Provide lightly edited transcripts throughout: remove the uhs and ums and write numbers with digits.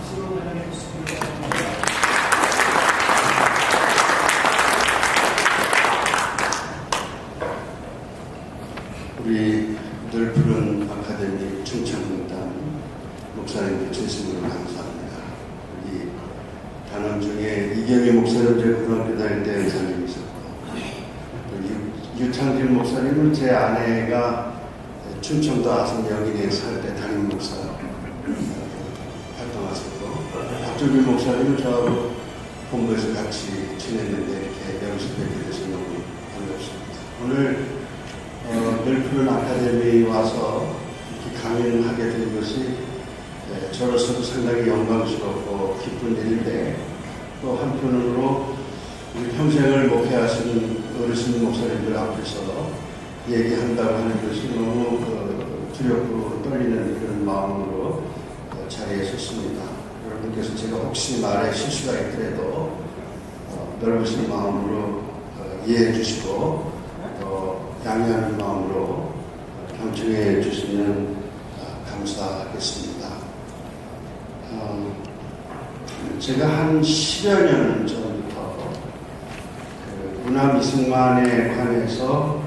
박수로 환영해 주시기 바랍니다. 우리 늘 푸른 아카데미 충청단 목사님들 진심으로 감사합니다. 우리 단원 중에 이경희 목사님 제 고등학교 다닐 때 연사님 있었고, 유창진 목사님은 제 아내가 충청도 아산 영인에 살 때 담임 목사 활동하셨고, 박준규 목사님은 저하고 본부에서 같이 지냈는데 이렇게 여기서 뵙게 돼서 너무 반갑습니다. 오늘 늘 푸른 아카데미에 와서 이렇게 강연하게 된 것이 저로서도 상당히 영광스럽고 기쁜 일인데, 또 한편으로 우리 평생을 목회하시는 어르신 목사님들 앞에서 얘기한다고 하는 것이 너무 두렵고 떨리는 그런 마음으로 자리에 섰습니다. 여러분께서 제가 혹시 말에 실수가 있더라도 넓으신 마음으로 이해해 주시고 양해하는 마음으로 경청해 주시면 감사하겠습니다. 제가 한 10여 년 전부터 문화 미승만에 관해서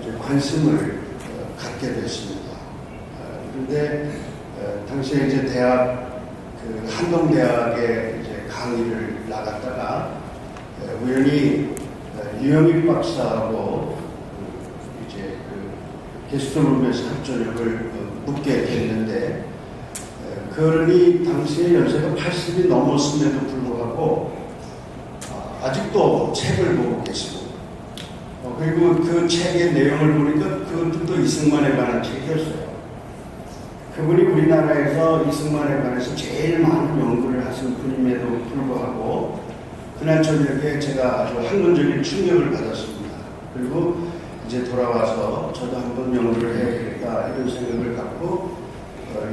이제 관심을 갖게 됐습니다. 그런데 당시에 이제 대학 한동대학에 이제 강의를 나갔다가 우연히 유영익 박사하고 이제 게스트룸에서 합저녁을 묵게 됐는데, 그러니 당시에 연세가 80이 넘었음에도 불구하고 아직도 책을 보고 계시고, 그리고 그 책의 내용을 보니까 그것도 또 이승만에 관한 책이었어요. 그분이 우리나라에서 이승만에 관해서 제일 많은 연구를 하신 분임에도 불구하고 그날 저녁에 제가 아주 학문적인 충격을 받았습니다. 그리고 이제 돌아와서 저도 한번 연구를 해야겠다 이런 생각을 갖고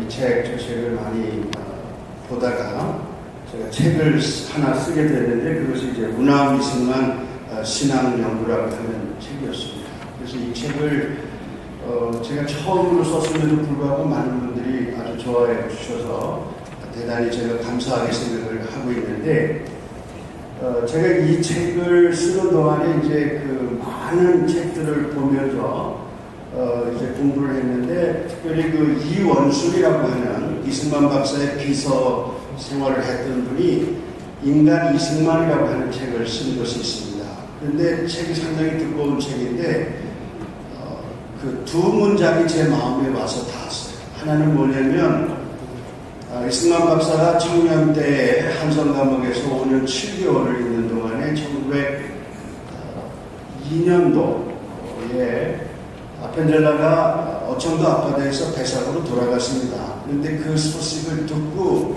이 책, 저 책을 많이 보다가 제가 책을 하나 쓰게 됐는데, 그것이 이제 문화 미승만 신앙 연구라고 하는 책이었습니다. 그래서 이 책을 제가 처음으로 썼음에도 불구하고 많은 분들이 아주 좋아해 주셔서 대단히 제가 감사하게 생각을 하고 있는데, 제가 이 책을 쓰는 동안에 이제 그 많은 책들을 보면서 이제 공부를 했는데, 특별히 그 이원순이라고 하는 이승만 박사의 비서 생활을 했던 분이 인간 이승만이라고 하는 책을 쓴 것이 있습니다. 그런데 책이 상당히 두꺼운 책인데 그 두 문장이 제 마음에 와서 닿았어요. 하나는 뭐냐면 이승만 박사가 청년 때 한성 감옥에서 5년 7개월을 있는 동안에 1902년도에 아펜젤라가 어청도 앞바다에서 배삭으로 돌아갔습니다. 그런데 그 소식을 듣고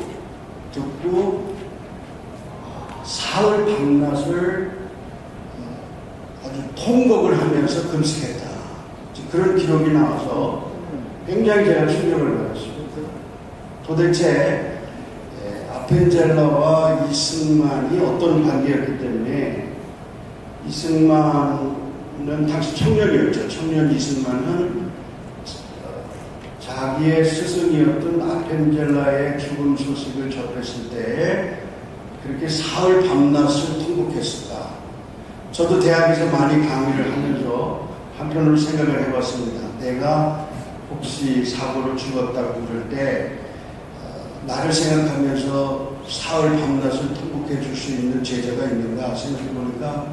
사흘 밤낮을 아주 통곡을 하면서 금식했다. 그런 기록이 나와서 굉장히 제가 충격을 받았습니다. 도대체 아펜젤라와 이승만이 어떤 관계였기 때문에, 이승만은 당시 청년이었죠. 청년 이승만은 자기의 스승이었던 아펜젤라의 죽음 소식을 접했을 때 그렇게 사흘 밤낮을 통곡했을까. 저도 대학에서 많이 강의를 하면서 한편으로 생각을 해봤습니다. 내가 혹시 사고로 죽었다고 그럴 때 나를 생각하면서 사흘 밤낮을 통곡해 줄 수 있는 제자가 있는가 생각해보니까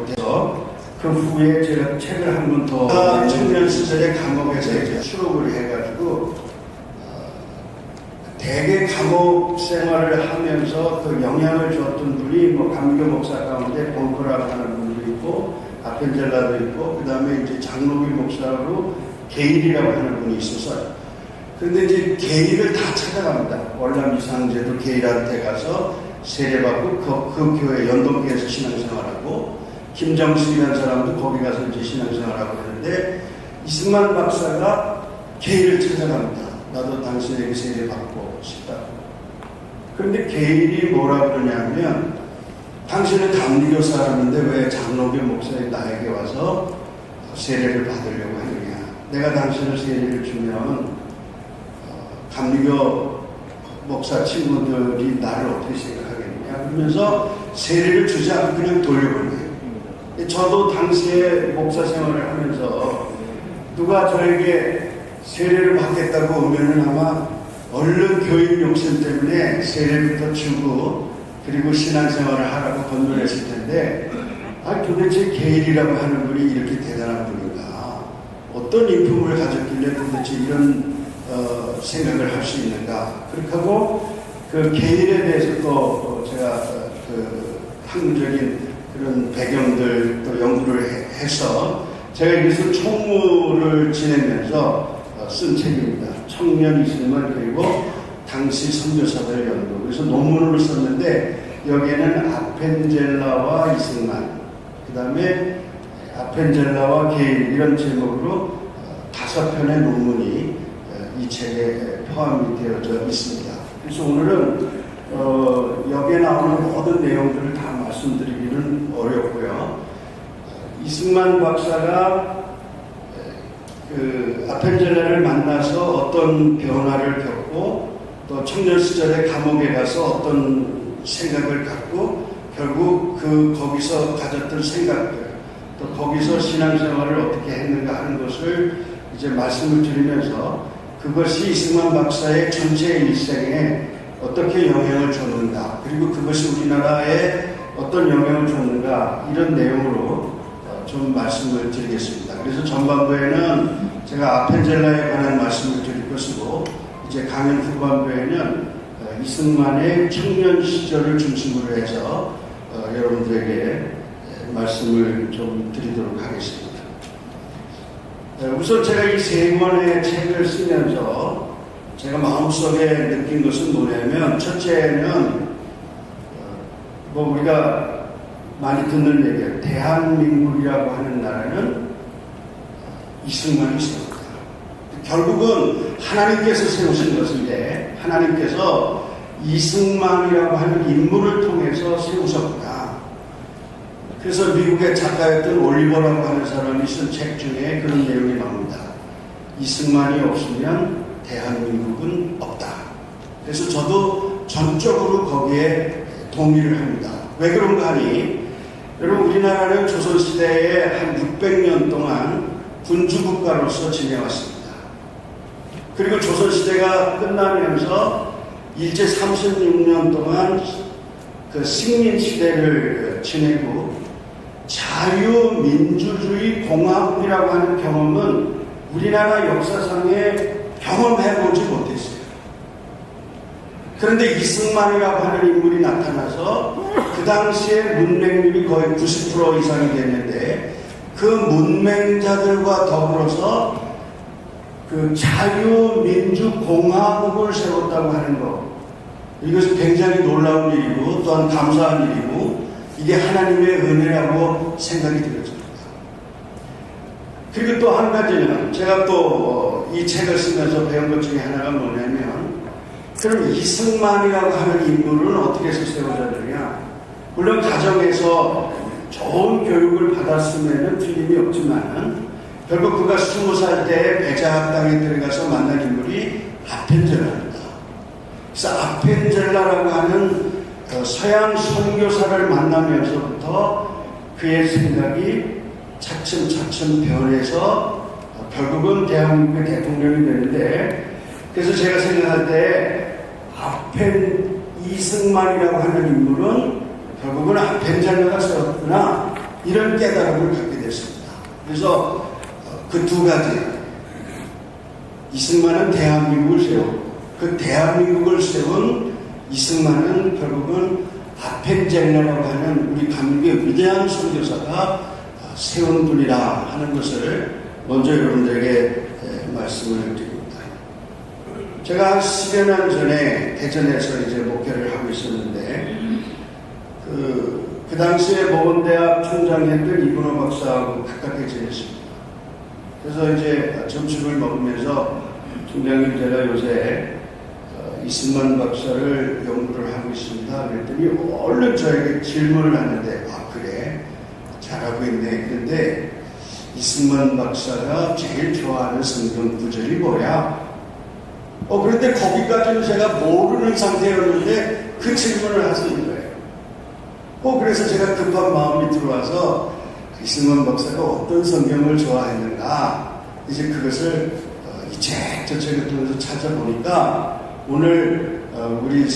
그래서 그 후에 제가 책을 한 번 더 청년 시절에 감옥에서 이제 수록을 해가지고 대개 감옥 생활을 하면서 그 영향을 줬던 분이 뭐 감교 목사 가운데 본코라고 하는 분도 있고 아펜젤라도 있고, 그 다음에 이제 장로길 목사로 게일이라고 하는 분이 있었어요. 그런데 이제 게일을 다 찾아갑니다. 월남 이상제도 게일한테 가서 세례받고 그 교회 연동교회에서 신앙생활하고, 김정숙이라는 사람도 거기 가서 이제 신앙생활하고 그러는데, 이승만 박사가 게일을 찾아갑니다. 나도 당신에게 세례받고 싶다. 그런데 게일이 뭐라 그러냐면, 당신은 감리교 사람인데 왜 장로교 목사인 나에게 와서 세례를 받으려고 하느냐. 내가 당신을 세례를 주면 감리교 목사 친구들이 나를 어떻게 생각하겠느냐 그러면서 세례를 주지 않고 그냥 돌려보내요. 저도 당시에 목사 생활을 하면서 누가 저에게 세례를 받겠다고 오면은 아마 얼른 교육 욕심 때문에 세례부터 주고 그리고 신앙생활을 하라고 건너했을 텐데 도대체 게일이라고 하는 분이 이렇게 대단한 분인가, 어떤 인품을 가졌길래 도대체 이런 생각을 할 수 있는가. 그렇게 하고 그 게일에 대해서 또 제가 그 학문적인 그런 배경들 또 연구를 해서 제가 여기서 총무를 지내면서 쓴 책입니다. 청년 이승만 그리고 당시 선교사들 연구. 그래서 논문을 썼는데 여기에는 아펜젤라와 이승만, 그 다음에 아펜젤라와 게일 이런 제목으로 5편의 논문이 이 책에 포함이 되어져 있습니다. 그래서 오늘은 여기에 나오는 모든 내용들을 다 말씀드리기는 어렵고요. 이승만 박사가 그 아펜젤라를 만나서 어떤 변화를 겪고 또 청년 시절에 감옥에 가서 어떤 생각을 갖고 결국 거기서 가졌던 생각들 또 거기서 신앙생활을 어떻게 했는가 하는 것을 이제 말씀을 드리면서 그것이 이승만 박사의 전체 일생에 어떻게 영향을 줬는가 그리고 그것이 우리나라에 어떤 영향을 줬는가 이런 내용으로 좀 말씀을 드리겠습니다. 그래서 전반부에는 제가 아펜젤라에 관한 말씀을 드릴 것이고 이제 강연 후반부에는 이승만의 청년 시절을 중심으로 해서 여러분들에게 말씀을 좀 드리도록 하겠습니다. 우선 제가 이 3권의 책을 쓰면서 제가 마음속에 느낀 것은 뭐냐면 첫째는 우리가 많이 듣는 얘기예요. 대한민국이라고 하는 나라는 이승만이 세웠다. 결국은 하나님께서 세우신 것인데 하나님께서 이승만이라고 하는 인물을 통해서 세우셨구나. 그래서 미국의 작가였던 올리버라고 하는 사람이 쓴 책 중에 그런 내용이 나옵니다. 이승만이 없으면 대한민국은 없다. 그래서 저도 전적으로 거기에 동의를 합니다. 왜 그런가 하니 여러분 우리나라는 조선시대에 한 600년 동안 군주국가로서 지내왔습니다. 그리고 조선시대가 끝나면서 일제 36년 동안 그 식민시대를 지내고 자유민주주의 공화국이라고 하는 경험은 우리나라 역사상에 경험해보지 못했어요. 그런데 이승만이라고 하는 인물이 나타나서 그 당시에 문맹률이 거의 90% 이상이 됐는데 그 문맹자들과 더불어서 그 자유민주공화국을 세웠다고 하는 것, 이것은 굉장히 놀라운 일이고 또한 감사한 일이고 이게 하나님의 은혜라고 생각이 들어집니다. 그리고 또 한 가지는 제가 또 이 책을 쓰면서 배운 것 중에 하나가 뭐냐면 그럼 이승만이라고 하는 인물은 어떻게 해서 세워졌느냐. 물론 가정에서 좋은 교육을 받았으면 틀림이 없지만 결국 그가 20살 때 백자학당에 들어가서 만난 인물이 아펜젤라입니다. 그래서 아펜젤라라고 하는 서양 선교사를 만나면서부터 그의 생각이 차츰차츰 변해서 결국은 대한민국의 대통령이 되는데 그래서 제가 생각할 때 이승만이라고 하는 인물은 결국은 아펜젤라가 세웠구나 이런 깨달음을 갖게 됐습니다. 그래서 그 두 가지 이승만은 대한민국을 세웠고 그 대한민국을 세운 이승만은 결국은 아펜젤라라고 하는 우리 감리교의 위대한 선교사가 세운 분이라 하는 것을 먼저 여러분들에게 말씀을 드립니다. 제가 한 10여 년 전에 대전에서 이제 목회를 하고 있었는데 그 당시에 모건대학 총장이었던 이근호 박사하고 가깝게 지냈습니다. 그래서 이제 점심을 먹으면서 총장님 제가 요새 이승만 박사를 연구를 하고 있습니다. 그랬더니 얼른 저에게 질문을 하는데 그래 잘하고 있네. 그런데 이승만 박사가 제일 좋아하는 성경 구절이 뭐야? 그런데 거기까지는 제가 모르는 상태였는데 그 질문을 하시는 거예요. 그래서 제가 급한 마음이 들어와서 이승만 박사가 어떤 성경을 좋아했는가 이제 그것을 이책저책을 통해서 찾아보니까 오늘 우리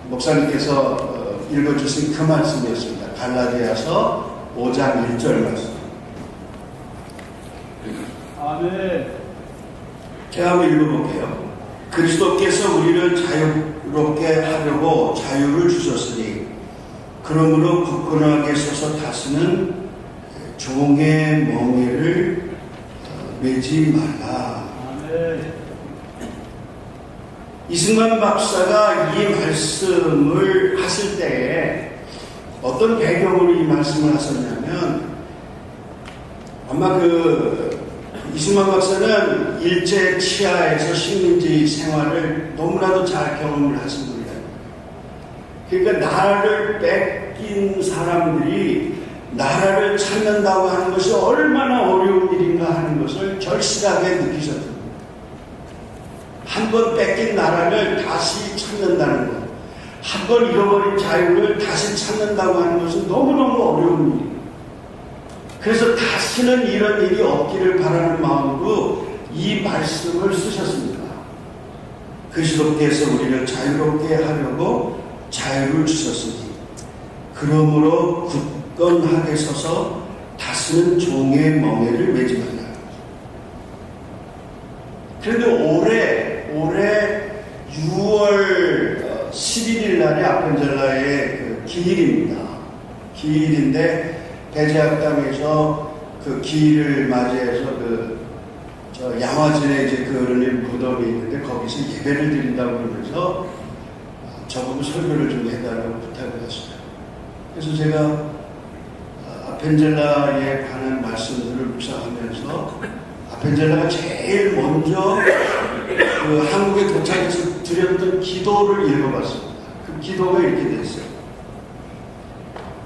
목사님께서 읽어주신 그 말씀이었습니다. 갈라디아서 5장 1절 말씀. 아멘. 제가 한번 읽어볼게요. 그리스도께서 우리를 자유롭게 하려고 자유를 주셨으니 그러므로 굳건하게 서서 다스는 종의 멍에를 매지 말라. 아멘. 이승만 박사가 이 말씀을 하실 때에 어떤 배경으로 이 말씀을 하셨냐면 아마 이승만 박사는 일제 치하에서 식민지 생활을 너무나도 잘 경험을 하신 분이에요. 그러니까 나라를 뺏긴 사람들이 나라를 찾는다고 하는 것이 얼마나 어려운 일인가 하는 것을 절실하게 느끼셨던 거예요. 한 번 뺏긴 나라를 다시 찾는다는 것, 한 번 잃어버린 자유를 다시 찾는다고 하는 것은 너무너무 어려운 일이에요. 그래서 다시는 이런 일이 없기를 바라는 마음으로 이 말씀을 쓰셨습니다. 그리스도께서 우리를 자유롭게 하려고 자유를 주셨으니 그러므로 굳건하게 서서 다스는 종의 멍에를 매지 말라. 그런데 올해 6월 11일 날이 아펜젤라의 기일입니다. 기일인데 대제학당에서 그 기일을 맞이해서 양화진에 이제 그런 무덤이 있는데 거기서 예배를 드린다고 그러면서 저보고 설교를 좀 해달라고 부탁을 했어요. 그래서 제가 아펜젤라에 관한 말씀들을 묵상하면서 아펜젤라가 제일 먼저 한국에 도착해서 드렸던 기도를 읽어봤습니다. 그 기도가 이렇게 됐어요.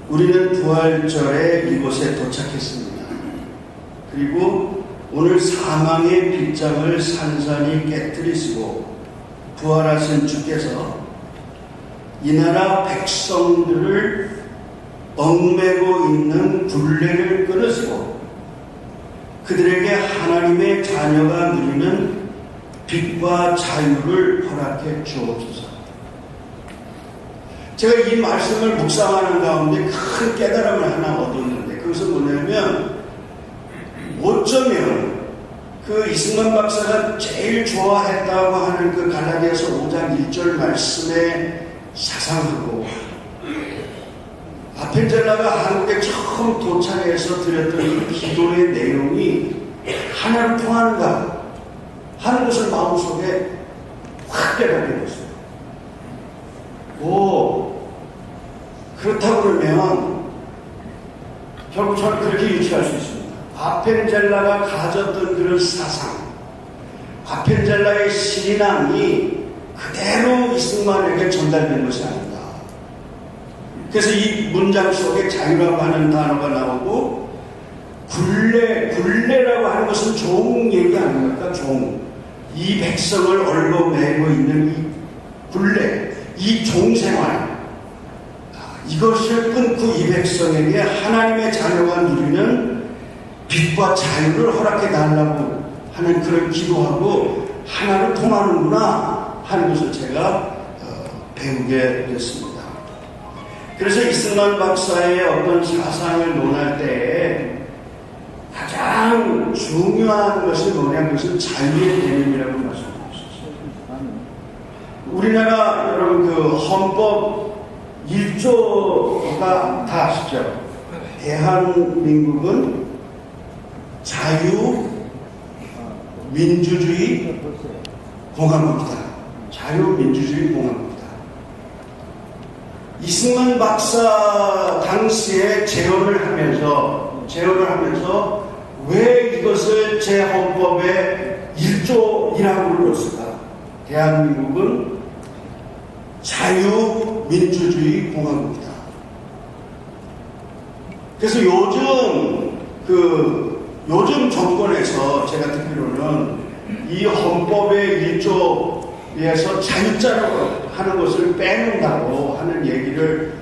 우리는 부활절에 이곳에 도착했습니다. 그리고 오늘 사망의 빗장을 산산히 깨뜨리시고 부활하신 주께서 이 나라 백성들을 얽매고 있는 굴레를 끊으시고 그들에게 하나님의 자녀가 누리는 빛과 자유를 허락해 주옵소서. 제가 이 말씀을 묵상하는 가운데 큰 깨달음을 하나 얻었는데 그것은 뭐냐면 어쩌면 그 이승만 박사가 제일 좋아했다고 하는 그 갈라디아서 5장 1절 말씀에 사상하고 아펜젤라가 한국에 처음 도착해서 드렸던 이 기도의 내용이 하나로 통하는가 하는 것을 마음속에 확 깨닫게 됐어요. 그렇다고 그러면 결국 저는 그렇게 유추할 수 있습니다. 아펜젤라가 가졌던 그런 사상, 아펜젤라의 신앙이 그대로 이승만에게 전달된 것이 아닌가. 그래서 이 문장 속에 자유라고 하는 단어가 나오고 굴레라고 하는 것은 종 얘기 아닙니까? 종. 이 백성을 얽어매고 있는 이 굴레, 이 종생활, 이것을 끊고 이 백성에게 하나님의 자녀가 누리는 빛과 자유를 허락해 달라고 하는 그런 기도하고 하나로 통하는구나 하는 것을 제가 배우게 됐습니다. 그래서 이승만 박사의 어떤 사상을 논할 때에 가장 중요한 것이 뭐냐면 그것은 자유의 개념이라고 말씀드렸었어요. 우리나라 여러분 헌법 1조가 다 아시죠? 대한민국은 자유, 민주주의, 공화국이다. 자유민주주의 공화국이다. 이승만 박사 당시에 재헌을 하면서 왜 이것을 제 헌법에 1조이라고 불렀을까? 대한민국은 자유민주주의 공화국이다. 그래서 요즘 정권에서 제가 듣기로는 이 헌법의 1조 위해서 자유자로 하는 것을 빼놓는다고 하는 얘기를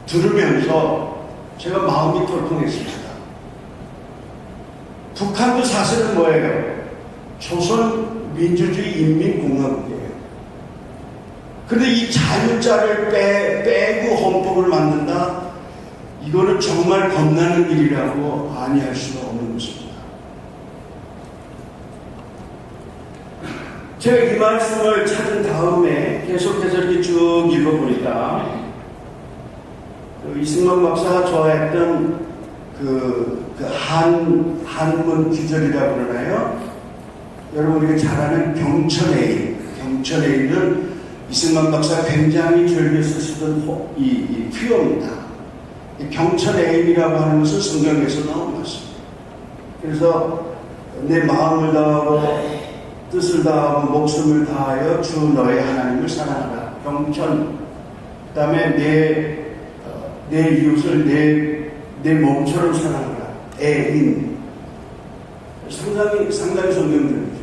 들으면서 제가 마음이 덜컹했습니다. 북한도 사실은 뭐예요? 조선민주주의 인민공화국이에요. 그런데 이 자유자를 빼고 헌법을 만든다? 이거는 정말 겁나는 일이라고 아니할 수가 없는 것입니다. 제가 이 말씀을 찾은 다음에 계속해서 이렇게 쭉 읽어보니까 이승만 박사가 좋아했던 한문 귀절이라고 그러나요? 여러분 우리가 잘 아는 경천애인은 이승만 박사가 굉장히 즐겨 쓰시던 이 표현입니다. 경천애인이라고 하는 것은 성경에서 나온 것입니다. 그래서 내 마음을 다하고 뜻을 다하고 목숨을 다하여 주 너의 하나님을 사랑하라. 경천. 그 다음에 내 이웃을 내 몸처럼 사랑하라. 애인. 상당히 성경들이죠.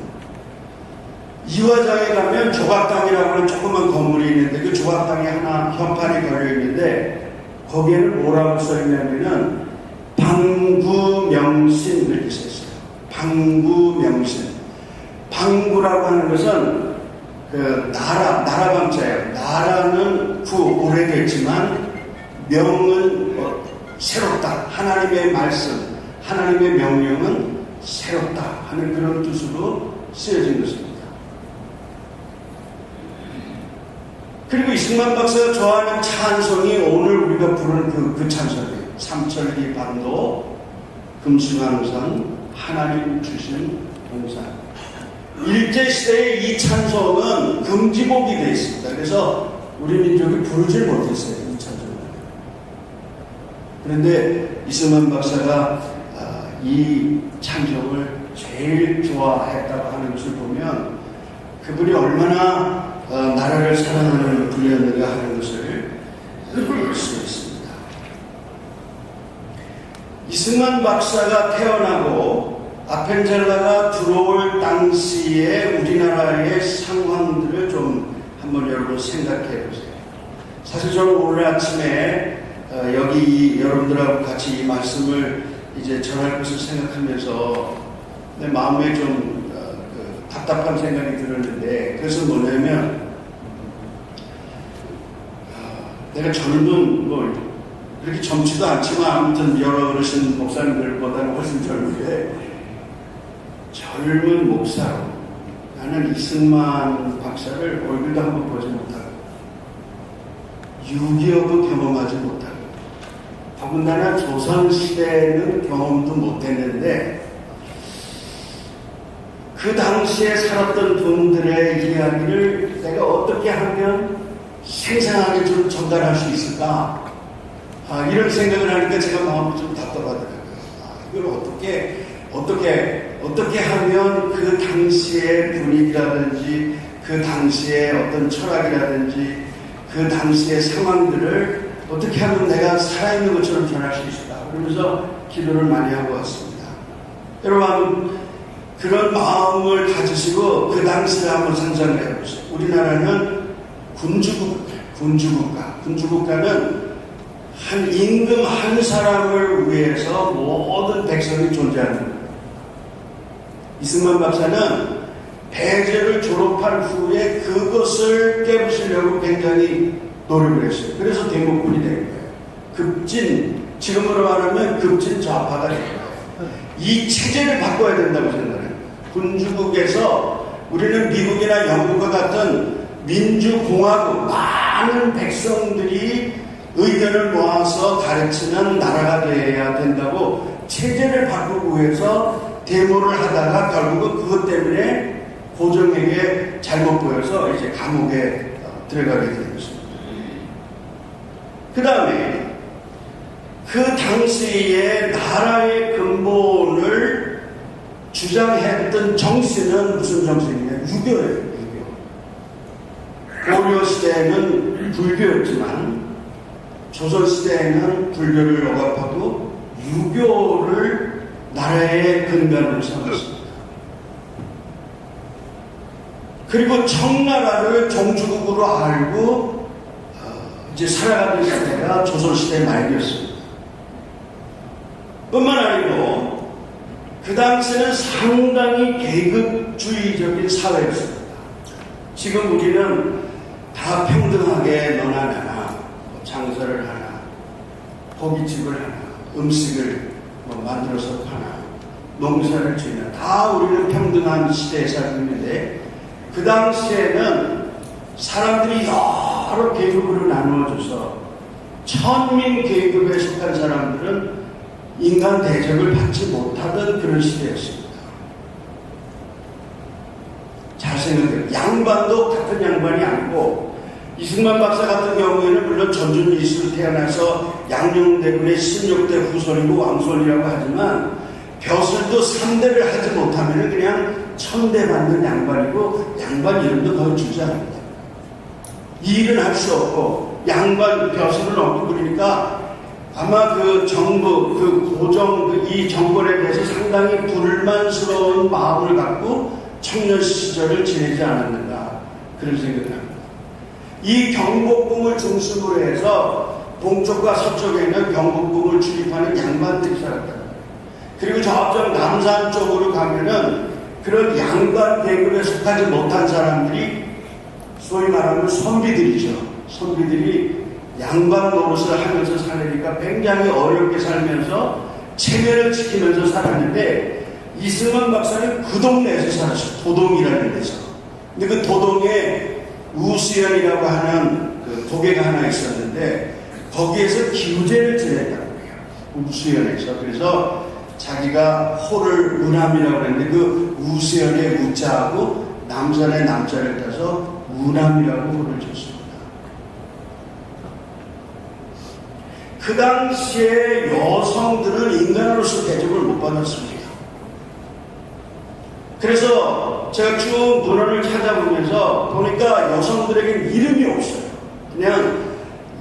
이화장에 가면 조각당이라고 하는 조그만 건물이 있는데 그 조각당에 하나 현판이 걸려있는데 거기에는 뭐라고 써있냐면은 방구명신 이렇게 써있어요. 방구명신. 방구라고 하는 것은 나라 방자예요. 나라는 오래됐지만 명은 새롭다. 하나님의 말씀, 하나님의 명령은 새롭다 하는 그런 뜻으로 쓰여진 것입니다. 그리고 이승만 박사가 좋아하는 찬송이 오늘 우리가 부르는 그 찬송이에요. 삼천리 반도 금수강산 하나님 주신 동산. 일제시대에 이 찬송은 금지곡이 되어 있습니다. 그래서 우리 민족이 부르질 못했어요. 이 찬송을. 그런데 이승만 박사가 이 찬송을 제일 좋아했다고 하는 것을 보면 그분이 얼마나 나라를 사랑하는 분이었는가 하는 것을 볼 수 있습니다. 이승만 박사가 태어나고 아펜젤라가 들어올 당시에 우리나라의 상황들을 좀 한번 여러분 생각해 보세요. 사실 저는 오늘 아침에 여기 여러분들하고 같이 이 말씀을 이제 전할 것을 생각하면서 내 마음에 좀 답답한 생각이 들었는데 그것은 뭐냐면 내가 그렇게 젊지도 않지만 아무튼 여러 어르신 목사님들보다는 훨씬 젊은데 젊은 목사로 나는 이승만 박사를 얼굴도 한번 보지 못하고 6.25도 경험하지 못하고 더군다나 조선시대에는 경험도 못했는데 그 당시에 살았던 분들의 이야기를 내가 어떻게 하면 생생하게 좀 전달할 수 있을까? 이런 생각을 하니까 제가 마음이 좀 답답하더라고요. 이걸 어떻게 하면 그 당시의 분위기라든지 그 당시의 어떤 철학이라든지 그 당시의 상황들을 어떻게 하면 내가 살아있는 것처럼 전할 수 있을까? 그러면서 기도를 많이 하고 왔습니다. 여러분 그런 마음을 가지시고 그 당시를 한번 상상을 해보세요. 우리나라는 군주국가는 한 임금 한 사람을 위해서 모든 백성이 존재하는 거예요. 이승만 박사는 배제를 졸업한 후에 그것을 깨부수려고 굉장히 노력을 했어요. 그래서 대목군이 된 거예요. 지금으로 말하면 급진 좌파가 된 거예요. 이 체제를 바꿔야 된다고 생각해요. 군주국에서 우리는 미국이나 영국과 같은 민주공화국 많은 백성들이 의견을 모아서 가르치는 나라가 되어야 된다고 체제를 바꾸기 위해서 데모를 하다가 결국은 그것 때문에 고종에게 잘못 보여서 이제 감옥에 들어가게 된 것입니다. 그 다음에 그 당시에 나라의 근본을 주장했던 정신은 무슨 정신이냐? 유교예요. 고려 시대에는 불교였지만 조선 시대에는 불교를 억압하고 유교를 나라의 근간으로 삼았습니다. 그리고 청나라를 종주국으로 알고 이제 살아가는 시대가 조선시대 말기였습니다. 뿐만 아니고 그 당시에는 상당히 계급주의적인 사회였습니다. 지금 우리는 다 평등하게 너나 나나 장사를 하나, 고깃집을 하나, 음식을 만들어서 파나, 농사를 지나 다 우리는 평등한 시대에 살고 있는데 그 당시에는 사람들이 여러 계급으로 나누어져서 천민 계급에 속한 사람들은 인간 대접을 받지 못하던 그런 시대였습니다. 잘 생각해요. 양반도 같은 양반이 아니고 이승만 박사 같은 경우에는 물론 전준 이수로 태어나서 양녕대군의 16대 후손이고 왕손이라고 하지만 벼슬도 3대를 하지 못하면 그냥 천대 받는 양반이고 양반 이름도 거의 주지 않습니다. 일은 할 수 없고 양반 벼슬은 없고 그러니까 아마 그 정부, 그 고정, 이 정권에 대해서 상당히 불만스러운 마음을 갖고 청년 시절을 지내지 않았는가 그런 생각을 합니다. 이 경복궁을 중심으로 해서 동쪽과 서쪽에는 경복궁을 출입하는 양반들이 살았다. 그리고 저쪽 남산 쪽으로 가면은 그런 양반 계급에 속하지 못한 사람들이 소위 말하면 선비들이죠. 선비들이 양반 노릇을 하면서 살으니까 굉장히 어렵게 살면서 체면을 지키면서 살았는데 이승만 박사는 그 동네에서 살았어요. 도동이라는 데서. 근데 그 도동에 우수연이라고 하는 그 도계가 하나 있었는데 거기에서 기우제를 지냈다고 해요. 우수연에서. 그래서 자기가 호를 우남이라고 했는데 그 우수연의 우자하고 남산의 남자를 따서 우남이라고 호를 줬습니다. 그 당시에 여성들은 인간으로서 대접을 못 받았습니다. 그래서 제가 쭉 문헌을 찾아보면서 보니까 여성들에게는 이름이 없어요. 그냥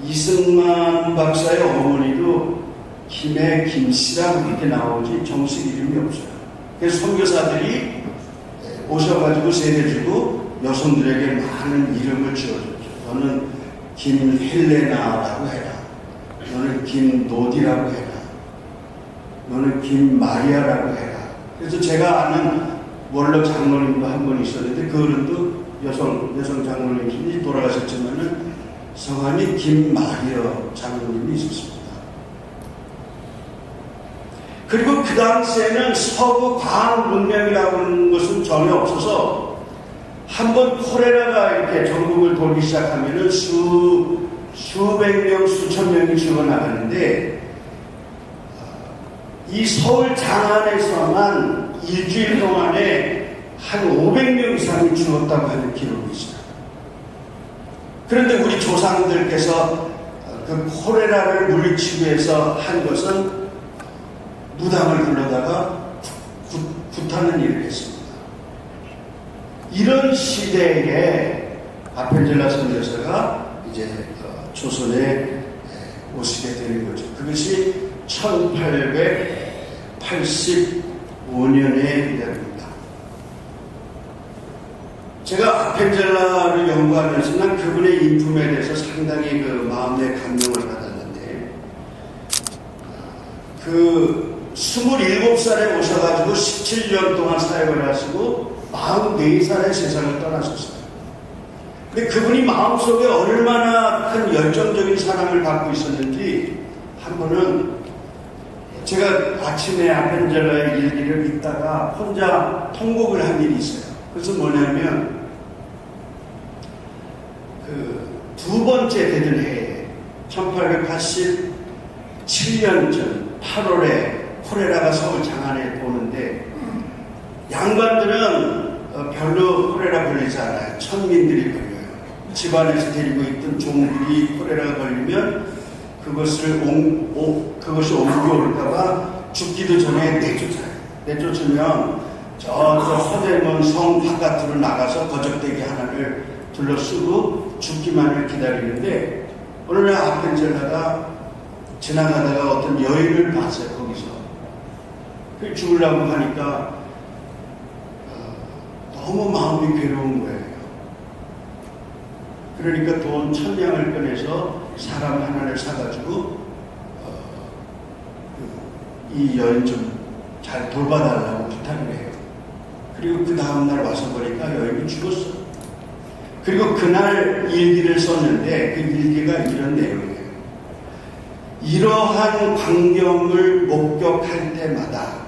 이승만 박사의 어머니도 김해 김씨라고 그렇게 나오지 정식 이름이 없어요. 그래서 선교사들이 오셔가지고 세례주고 여성들에게 많은 이름을 지어줬죠. 너는 김헬레나라고 해라. 너는 김노디라고 해라. 너는 김마리아라고 해라. 그래서 제가 아는 원로 장로님도 한 분 있었는데 그 어른도 여성 장로님이 돌아가셨지만은 성함이 김마리아 장로님이 있었습니다. 그리고 그 당시에는 서구 과학 문명이라고 하는 것은 전혀 없어서 한번 콜레라가 이렇게 전국을 돌기 시작하면은 수백 명, 수천 명이 죽어나가는데 이 서울 장안에서만 일주일 동안에 한 500명 이상이 죽었다고 하는 기록이 있어요. 그런데 우리 조상들께서 그 콜레라를 물리치기 위해서 한 것은 무당을 불러다가 굿하는 일을 했습니다. 이런 시대에 아펜젤라 선교사가 이제 조선에 오시게 되는 거죠. 그것이 1885년의 일입니다. 제가 아펜젤라를 연구하면서 난 그분의 인품에 대해서 상당히 그 마음의 감명을 받았는데 그 27살에 오셔가지고 17년 동안 사역을 하시고 44살에 세상을 떠나셨어요. 근데 그분이 마음속에 얼마나 큰 열정적인 사랑을 갖고 있었는지 한 번은 제가 아침에 아펜젤라의 일기를 읽다가 혼자 통곡을 한 일이 있어요. 그래서 뭐냐면 그 두 번째 되던 해에 1887년 전 8월에 콜레라가 서울 장안에 오는데 양반들은 별로 콜레라 걸리지 않아요. 천민들이 걸려요. 집안에서 데리고 있던 종들이 콜레라가 걸리면 그것이 옮겨올까봐 죽기도 전에 내쫓아요. 내쫓으면 저 서대문 성 바깥으로 나가서 거적대기 하나를 둘러쓰고 죽기만을 기다리는데 어느 날 아펜젤라가 지나가다가 어떤 여인을 봤어요. 거기서 죽으려고 하니까 너무 마음이 괴로운 거예요. 그러니까 돈 1,000냥을 꺼내서 사람 하나를 사가지고 이 여인 좀 잘 돌봐달라고 부탁을 해요. 그리고 그 다음날 와서 보니까 여인이 죽었어. 그리고 그날 일기를 썼는데 그 일기가 이런 내용이에요. 이러한 광경을 목격할 때마다